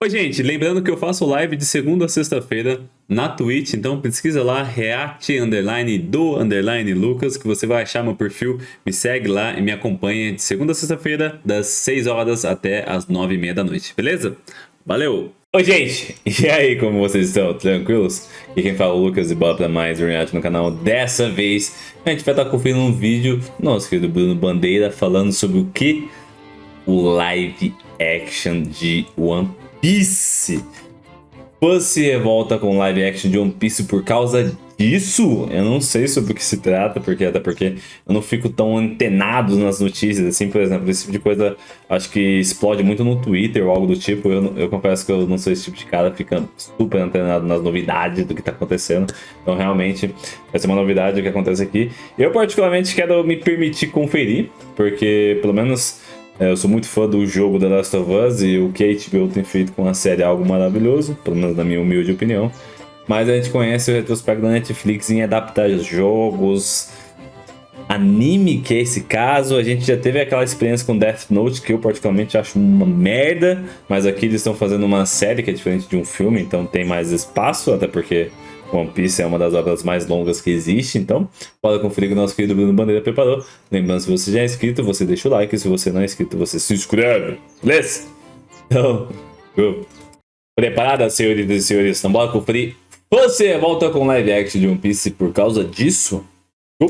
Oi, gente, lembrando que eu faço live de segunda a sexta-feira na Twitch, então pesquisa lá, react_do_lucas, que você vai achar meu perfil, me segue lá e me acompanha de segunda a sexta-feira, das 6 horas até as 9h30 da noite, beleza? Valeu! Oi, gente! E aí, como vocês estão? Tranquilos? E quem fala é o Lucas e bora pra mais um react no canal. Dessa vez, a gente vai estar conferindo um vídeo do nosso querido Bruno Bandeira falando sobre o que? O live action de One Piece. Você revolta com live action de One Piece por causa disso? Eu não sei sobre o que se trata, até porque eu não fico tão antenado nas notícias, assim, por exemplo, esse tipo de coisa acho que explode muito no Twitter ou algo do tipo. Eu confesso que eu não sou esse tipo de cara, fica super antenado nas novidades do que tá acontecendo. Então realmente vai ser uma novidade o que acontece aqui. Eu particularmente quero me permitir conferir, porque pelo menos eu sou muito fã do jogo The Last of Us e o que a HBO tem feito com a série é algo maravilhoso, pelo menos na minha humilde opinião. Mas a gente conhece o retrospecto da Netflix em adaptar jogos, anime, que é esse caso. A gente já teve aquela experiência com Death Note, que eu particularmente acho uma merda, mas aqui eles estão fazendo uma série que é diferente de um filme, então tem mais espaço, até porque One Piece é uma das obras mais longas que existe, então pode conferir que o nosso querido Bruno Bandeira preparou. Lembrando, se você já é inscrito, você deixa o like, se você não é inscrito, você se inscreve, beleza? Então, preparada, senhoritas e senhores? Então bora conferir. Você volta com live action de One Piece por causa disso?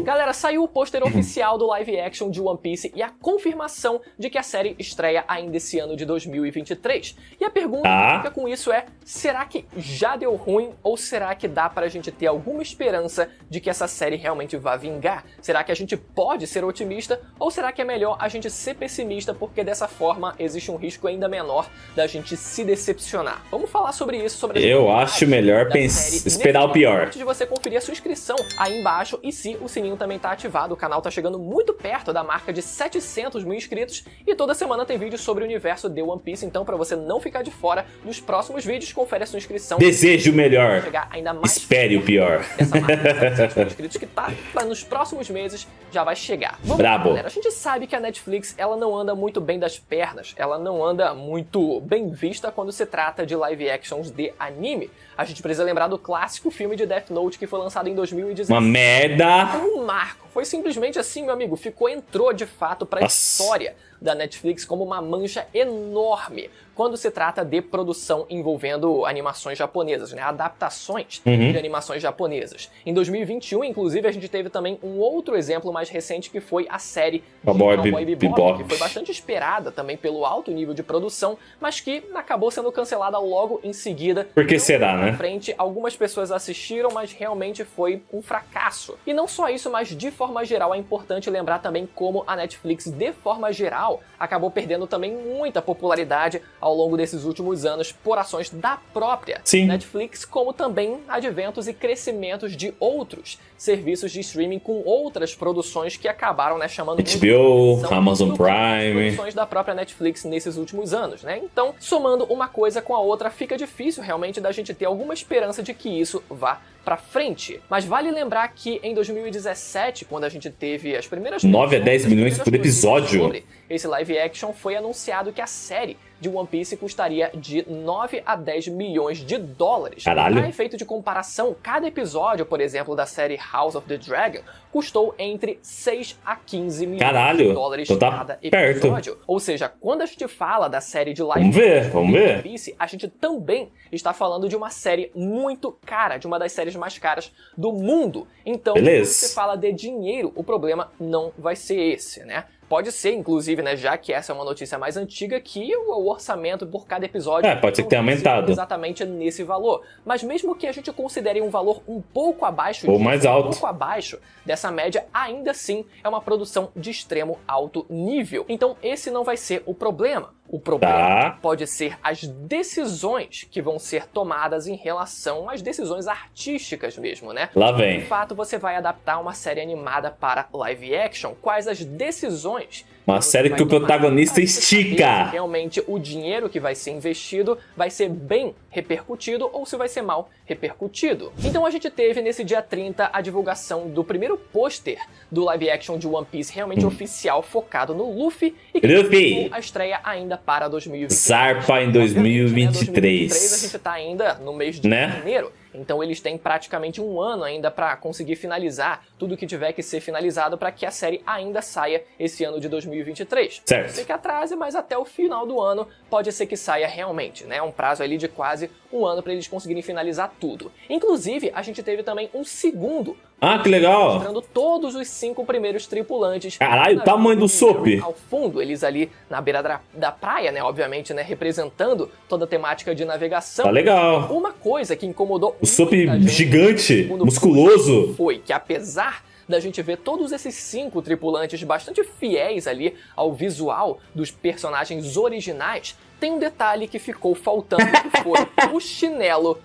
Galera, saiu o pôster oficial do live action de One Piece e a confirmação de que a série estreia ainda esse ano de 2023. E a pergunta que fica com isso é, será que já deu ruim ou será que dá pra gente ter alguma esperança de que essa série realmente vá vingar? Será que a gente pode ser otimista ou será que é melhor a gente ser pessimista porque dessa forma existe um risco ainda menor da gente se decepcionar? Vamos falar sobre isso, sobre Eu acho melhor esperar o pior. Antes de você conferir a sua inscrição aí embaixo e se o sininho também tá ativado, o canal tá chegando muito perto da marca de 700 mil inscritos e toda semana tem vídeo sobre o universo de One Piece, então pra você não ficar de fora dos próximos vídeos, confere a sua inscrição. Desejo o melhor, ainda mais espere o pior. Essa marca de 700 mil inscritos que tá nos próximos meses já vai chegar. Vamos lá, galera. A gente sabe que a Netflix ela não anda muito bem das pernas, ela não anda muito bem vista quando se trata de live actions de anime. A gente precisa lembrar do clássico filme de Death Note que foi lançado em 2017. Uma merda! Um marco. Foi simplesmente assim, meu amigo. Entrou de fato pra história da Netflix como uma mancha enorme quando se trata de produção envolvendo animações japonesas, né? Adaptações de animações japonesas. Em 2021, inclusive, a gente teve também um outro exemplo mais recente que foi a série Cowboy Bebop, que foi bastante esperada também pelo alto nível de produção, mas que acabou sendo cancelada logo em seguida. Por que será, né? Frente, algumas pessoas assistiram, mas realmente foi um fracasso. E não só isso, mas de forma geral é importante lembrar também como a Netflix, de forma geral, acabou perdendo também muita popularidade ao longo desses últimos anos por ações da própria Netflix, como também adventos e crescimentos de outros serviços de streaming com outras produções que acabaram, né, chamando HBO, Amazon Prime, produções da própria Netflix nesses últimos anos, né? Então, somando uma coisa com a outra, fica difícil realmente da gente ter alguma esperança de que isso vá pra frente. Mas vale lembrar que em 2017, quando a gente teve as primeiras 9 a 10 milhões por episódio sobre esse live action, foi anunciado que a série de One Piece custaria de 9 a 10 milhões de dólares. Caralho. Para efeito de comparação, cada episódio, por exemplo, da série House of the Dragon, custou entre 6 a 15 milhões de dólares cada episódio. Ou seja, quando a gente fala da série de live vamos ver. One Piece, a gente também está falando de uma série muito cara, de uma das séries mais caras do mundo. Então, quando você fala de dinheiro, o problema não vai ser esse, né? Pode ser, inclusive, né, já que essa é uma notícia mais antiga, que o orçamento por cada episódio pode ser que tenha aumentado exatamente nesse valor. Mas mesmo que a gente considere um valor um pouco abaixo ou mais alto, um pouco abaixo dessa média, ainda assim é uma produção de extremo alto nível. Então esse não vai ser o problema. O problema pode ser as decisões que vão ser tomadas em relação às decisões artísticas mesmo, né? Lá vem. De fato, você vai adaptar uma série animada para live action. Quais as decisões Uma série que o protagonista estica. Se realmente o dinheiro que vai ser investido vai ser bem repercutido ou se vai ser mal repercutido. Então a gente teve nesse dia 30 a divulgação do primeiro pôster do live action de One Piece realmente oficial, focado no Luffy e que tem a estreia ainda para 2023. Zarpa em 2023. 2023 a gente tá ainda no mês de janeiro. Então eles têm praticamente um ano ainda para conseguir finalizar tudo que tiver que ser finalizado para que a série ainda saia esse ano de 2023. Certo. Pode ser que atrase, mas até o final do ano pode ser que saia realmente, né? Um prazo ali de quase um ano para eles conseguirem finalizar tudo. Inclusive, a gente teve também um segundo. Ah, que legal! Mostrando todos os 5 primeiros tripulantes. Caralho, o tamanho do Sop! Ao fundo, eles ali na beira da praia, né? Obviamente, né? Representando toda a temática de navegação. Tá legal! Uma coisa que incomodou o Sop gigante, musculoso. Foi que apesar da gente ver todos esses 5 tripulantes bastante fiéis ali ao visual dos personagens originais, tem um detalhe que ficou faltando, que foi o chinelo.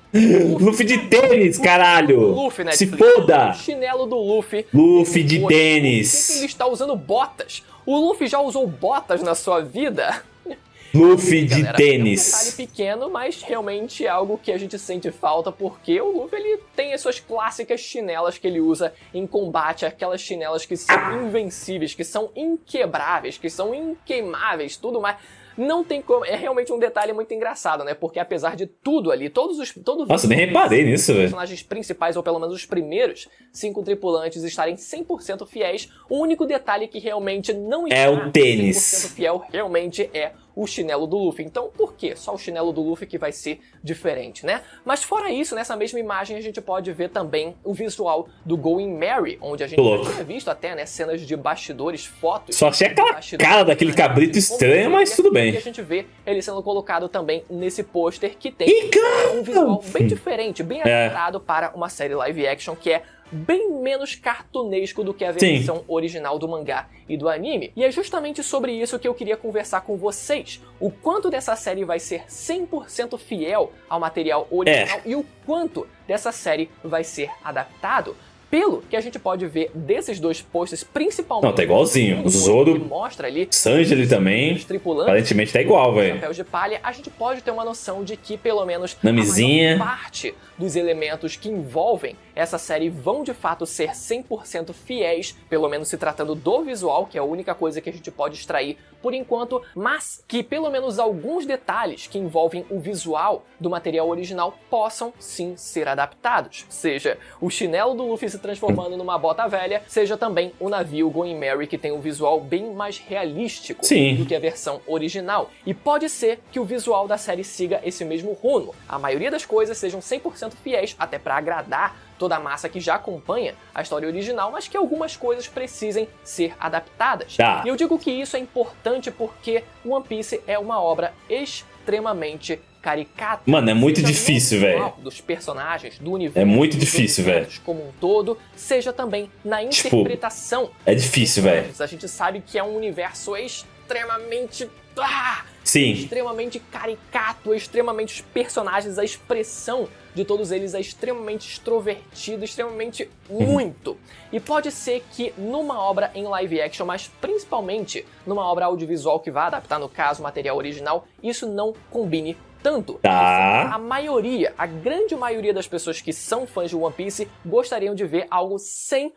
Luffy de tênis, caralho! Luffy, né, se foda! O chinelo do Luffy. Luffy de tênis. Por que ele está usando botas? O Luffy já usou botas na sua vida? Luffy de tênis. É um detalhe pequeno, mas realmente é algo que a gente sente falta, porque o Luffy ele tem as suas clássicas chinelas que ele usa em combate, aquelas chinelas que são invencíveis, que são inquebráveis, que são inqueimáveis, tudo mais. Não tem como, é realmente um detalhe muito engraçado, né? Porque apesar de tudo ali, Nossa, nem reparei nisso, velho. Os personagens principais, ou pelo menos os primeiros 5 tripulantes estarem 100% fiéis, o único detalhe que realmente não está o tênis. 100% fiel realmente é o chinelo do Luffy. Então, por que só o chinelo do Luffy que vai ser diferente, né? Mas fora isso, nessa mesma imagem a gente pode ver também o visual do Going Merry, onde a gente já tinha visto até, né, cenas de bastidores, fotos. Só achei aquela cara daquele cabrito estranho, mas tudo bem. E a gente vê ele sendo colocado também nesse pôster que tem um visual bem diferente, bem adaptado para uma série live action que é bem menos cartunesco do que a versão original do mangá e do anime. E é justamente sobre isso que eu queria conversar com vocês. O quanto dessa série vai ser 100% fiel ao material original e o quanto dessa série vai ser adaptado. Pelo que a gente pode ver desses 2 posts, principalmente... Não, tá igualzinho. O Zoro, mostra ali, Sanji também, aparentemente tá igual, velho. Chapéus de palha, a gente pode ter uma noção de que pelo menos Namizinha, a maior parte dos elementos que envolvem essa série vão de fato ser 100% fiéis, pelo menos se tratando do visual, que é a única coisa que a gente pode extrair por enquanto, mas que pelo menos alguns detalhes que envolvem o visual do material original possam sim ser adaptados. Seja o chinelo do Luffy se transformando numa bota velha, seja também o navio Going Merry, que tem um visual bem mais realístico do que a versão original. E pode ser que o visual da série siga esse mesmo rumo. A maioria das coisas sejam 100% fiéis, até para agradar toda a massa que já acompanha a história original, mas que algumas coisas precisem ser adaptadas. E eu digo que isso é importante porque One Piece é uma obra extremamente caricata. Mano, é muito difícil, velho. Dos personagens, do universo. É muito difícil, velho. Como um todo, seja também na interpretação. É difícil, velho. A gente sabe que é um universo extremamente... Sim. Extremamente caricato, extremamente os personagens, a expressão de todos eles é extremamente extrovertida, extremamente muito. E pode ser que numa obra em live action, mas principalmente numa obra audiovisual que vai adaptar, no caso, o material original, isso não combine tanto. A maioria, a grande maioria das pessoas que são fãs de One Piece gostariam de ver algo 100%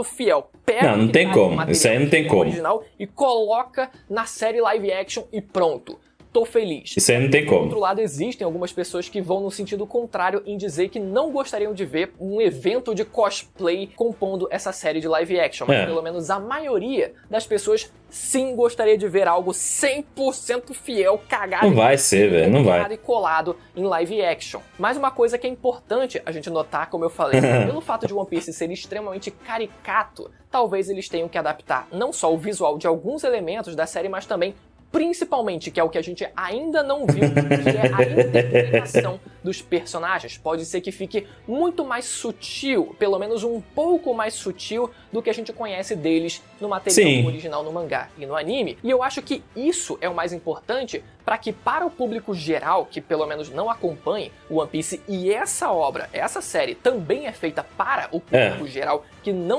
fiel. Pega não tem como. Isso aí não tem como. Original e coloca na série live action e pronto. Tô feliz. Isso aí não tem como. Do outro lado, existem algumas pessoas que vão no sentido contrário em dizer que não gostariam de ver um evento de cosplay compondo essa série de live action. Mas pelo menos a maioria das pessoas sim gostaria de ver algo 100% fiel, cagado. Não vai ser, velho. Não vai. E colado em live action. Mas uma coisa que é importante a gente notar, como eu falei, pelo fato de One Piece ser extremamente caricato, talvez eles tenham que adaptar não só o visual de alguns elementos da série, mas também principalmente, que é o que a gente ainda não viu, que é a interpretação dos personagens. Pode ser que fique muito mais sutil, pelo menos um pouco mais sutil do que a gente conhece deles no material original no mangá e no anime. E eu acho que isso é o mais importante para que, para o público geral, que pelo menos não acompanhe o One Piece, e essa obra, essa série também é feita para o público geral,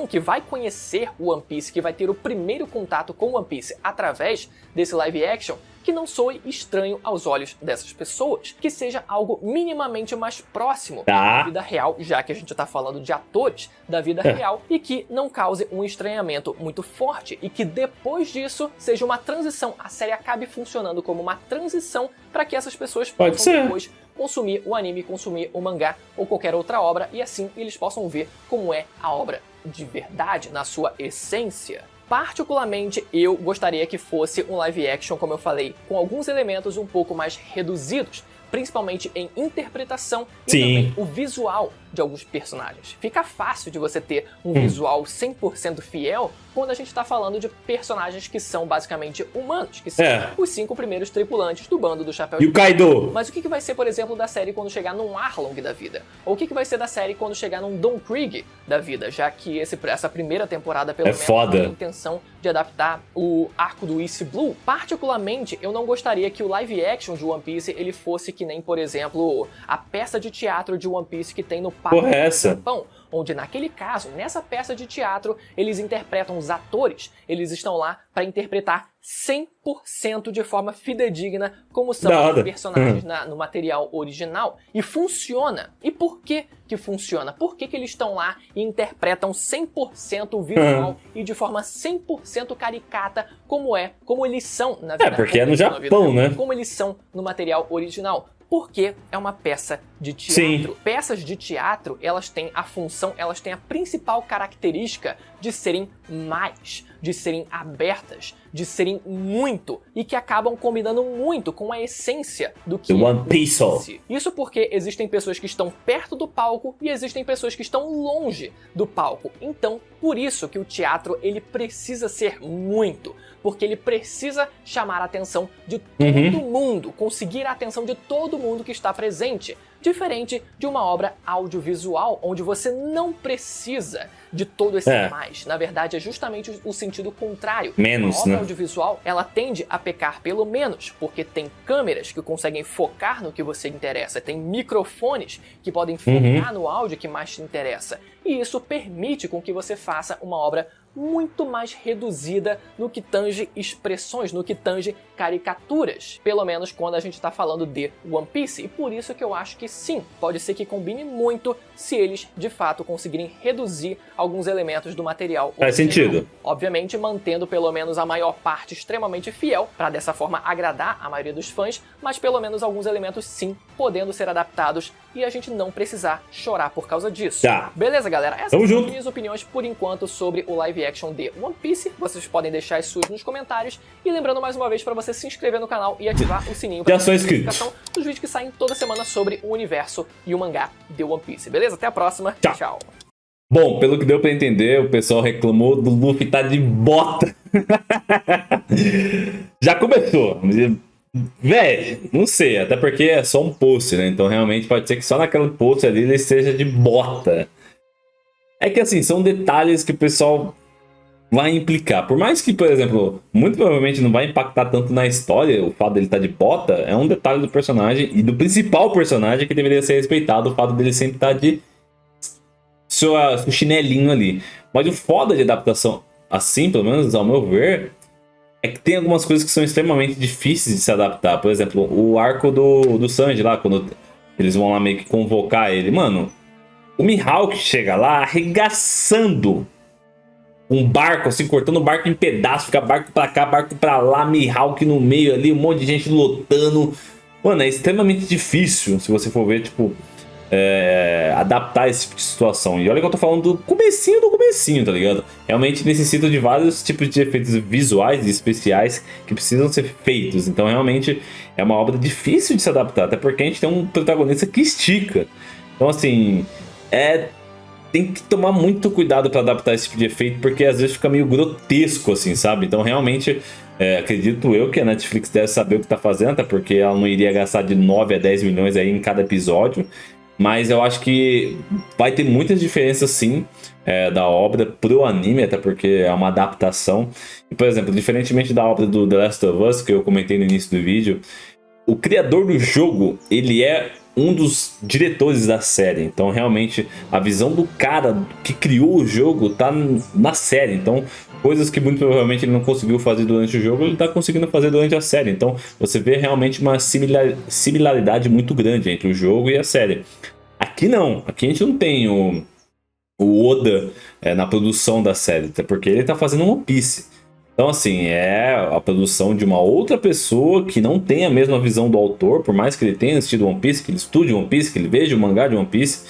que vai conhecer o One Piece, que vai ter o primeiro contato com o One Piece através desse live action, que não soe estranho aos olhos dessas pessoas, que seja algo minimamente mais próximo da vida real, já que a gente tá falando de atores da vida real, e que não cause um estranhamento muito forte, e que depois disso seja uma transição, a série acabe funcionando como uma transição para que essas pessoas possam depois consumir o anime, consumir o mangá ou qualquer outra obra, e assim eles possam ver como é a obra de verdade, na sua essência. Particularmente, eu gostaria que fosse um live action, como eu falei, com alguns elementos um pouco mais reduzidos, principalmente em interpretação e também o visual de alguns personagens. Fica fácil de você ter um visual 100% fiel quando a gente está falando de personagens que são basicamente humanos, que são os 5 primeiros tripulantes do bando do Chapéu de Palha. E o Kaido? Mas o que vai ser, por exemplo, da série quando chegar num Arlong da vida? Ou o que vai ser da série quando chegar num Don Krieg da vida? Já que essa primeira temporada, pelo menos, tem a intenção de adaptar o arco do East Blue. Particularmente, eu não gostaria que o live action de One Piece ele fosse que nem, por exemplo, a peça de teatro de One Piece que tem no Parque do Japão, onde naquele caso, nessa peça de teatro, eles interpretam os atores, eles estão lá para interpretar 100% de forma fidedigna como são os personagens no material original. E funciona. E por que que funciona? Por que que eles estão lá e interpretam 100% o visual e de forma 100% caricata como eles são na vida? Porque é no Japão, né? Como eles são no material original. Porque é uma peça de teatro. Peças de teatro, elas têm a função, elas têm a principal característica de serem mais, de serem abertas, de serem muito, e que acabam combinando muito com a essência do que é One Piece. Isso porque existem pessoas que estão perto do palco e existem pessoas que estão longe do palco. Então, por isso que o teatro, ele precisa ser muito, porque ele precisa chamar a atenção de todo mundo, conseguir a atenção de todo mundo que está presente. Diferente de uma obra audiovisual, onde você não precisa de todo esse mais. Na verdade, é justamente o sentido contrário. Menos, a obra audiovisual, ela tende a pecar pelo menos, porque tem câmeras que conseguem focar no que você interessa, tem microfones que podem focar no áudio que mais te interessa. E isso permite com que você faça uma obra muito mais reduzida no que tange expressões, no que tange caricaturas. Pelo menos quando a gente está falando de One Piece. E por isso que eu acho que sim, pode ser que combine muito se eles, de fato, conseguirem reduzir alguns elementos do material original. Faz sentido. Obviamente mantendo pelo menos a maior parte extremamente fiel, para dessa forma agradar a maioria dos fãs, mas pelo menos alguns elementos sim, podendo ser adaptados e a gente não precisar chorar por causa disso. Beleza, galera? Essas são as minhas opiniões por enquanto sobre o live action de One Piece. Vocês podem deixar as suas nos comentários. E lembrando mais uma vez para você se inscrever no canal e ativar o sininho para ter notificação dos vídeos que saem toda semana sobre o universo e o mangá de One Piece. Beleza? Até a próxima. Tchau. Bom, pelo que deu pra entender, o pessoal reclamou do Luffy tá de bota. Já começou. Véi, não sei, até porque é só um post, né? Então realmente pode ser que só naquele post ali ele esteja de bota. É que assim, são detalhes que o pessoal vai implicar. Por mais que, por exemplo, muito provavelmente não vai impactar tanto na história, o fato dele estar de bota é um detalhe do personagem e do principal personagem que deveria ser respeitado, o fato dele sempre estar de seu chinelinho ali. Mas o foda de adaptação, assim, pelo menos ao meu ver, é que tem algumas coisas que são extremamente difíceis de se adaptar. Por exemplo, o arco do Sanji lá, quando eles vão lá meio que convocar ele. Mano, o Mihawk chega lá arregaçando um barco, assim, cortando o barco em pedaços, fica barco pra cá, barco pra lá, Mihawk no meio ali, um monte de gente lutando. Mano, é extremamente difícil, se você for ver, tipo, adaptar esse tipo de situação. E olha que eu tô falando do comecinho, tá ligado? Realmente necessita de vários tipos de efeitos visuais e especiais que precisam ser feitos. Então realmente é uma obra difícil de se adaptar, até porque a gente tem um protagonista que estica. Então assim, tem que tomar muito cuidado para adaptar esse tipo de efeito, porque às vezes fica meio grotesco, assim, sabe? Então, realmente, acredito eu que a Netflix deve saber o que tá fazendo, até porque ela não iria gastar de 9 a 10 milhões aí em cada episódio. Mas eu acho que vai ter muitas diferenças, sim, da obra pro anime, até porque é uma adaptação. E, por exemplo, diferentemente da obra do The Last of Us, que eu comentei no início do vídeo, o criador do jogo, ele é um dos diretores da série. Então, realmente, a visão do cara que criou o jogo tá na série. Então, coisas que muito provavelmente ele não conseguiu fazer durante o jogo, ele tá conseguindo fazer durante a série. Então, você vê realmente uma similaridade muito grande entre o jogo e a série. Aqui não. Aqui a gente não tem o Oda na produção da série, até porque ele tá fazendo One Piece. Então, assim, é a produção de uma outra pessoa que não tem a mesma visão do autor, por mais que ele tenha assistido One Piece, que ele estude One Piece, que ele veja o mangá de One Piece,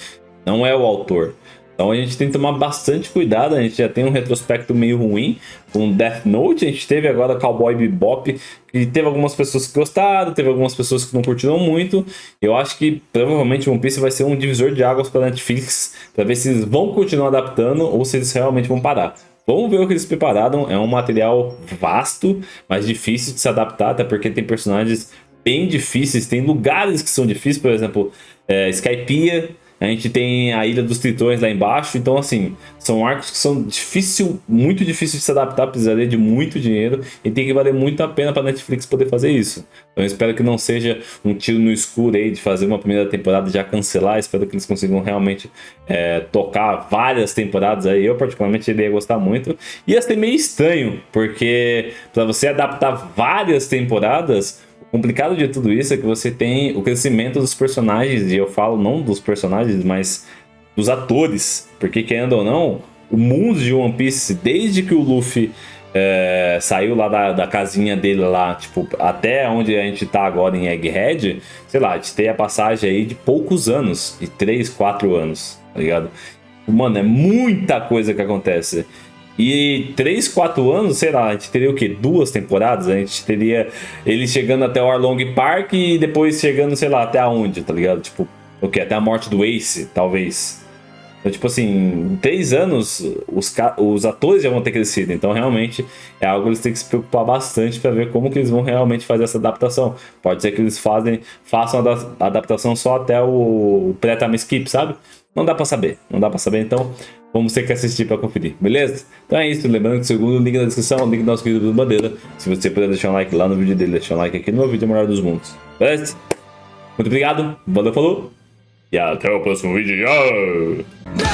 não é o autor. Então a gente tem que tomar bastante cuidado, a gente já tem um retrospecto meio ruim com Death Note, a gente teve agora Cowboy Bebop, que teve algumas pessoas que gostaram, teve algumas pessoas que não curtiram muito. Eu acho que provavelmente One Piece vai ser um divisor de águas para Netflix, para ver se eles vão continuar adaptando ou se eles realmente vão parar. Vamos ver o que eles prepararam, é um material vasto, mas difícil de se adaptar, até porque tem personagens bem difíceis, tem lugares que são difíceis, por exemplo, Skypiea. A gente tem a Ilha dos Tritões lá embaixo. Então, assim, são arcos que são muito difíceis de se adaptar. Precisaria de muito dinheiro. E tem que valer muito a pena para Netflix poder fazer isso. Então, eu espero que não seja um tiro no escuro aí de fazer uma primeira temporada e já cancelar. Espero que eles consigam realmente tocar várias temporadas aí. Eu, particularmente, iria gostar muito. Ia ser meio estranho, porque para você adaptar várias temporadas... O complicado de tudo isso é que você tem o crescimento dos personagens, e eu falo não dos personagens, mas dos atores, porque querendo ou não, o mundo de One Piece, desde que o Luffy saiu lá da casinha dele lá, tipo, até onde a gente tá agora em Egghead, sei lá, a gente tem a passagem aí de poucos anos, de 3, 4 anos, tá ligado? Mano, é muita coisa que acontece. E 3, 4 anos, sei lá, a gente teria o quê? 2 temporadas? A gente teria ele chegando até o Arlong Park e depois chegando, sei lá, até aonde, tá ligado? Tipo, o quê? Até a morte do Ace, talvez. Então, tipo assim, em 3 anos, os atores já vão ter crescido. Então, realmente, é algo que eles têm que se preocupar bastante para ver como que eles vão realmente fazer essa adaptação. Pode ser que eles façam a adaptação só até o pré-time skip, sabe? Não dá pra saber, então vamos ter que assistir pra conferir, beleza? Então é isso, lembrando que segundo o link na descrição, o link do nosso querido Bruno Bandeira. Se você puder deixar um like lá no vídeo dele, deixar um like aqui no meu vídeo, é o melhor dos mundos, beleza? Muito obrigado, valeu, falou, e até o próximo vídeo, tchau!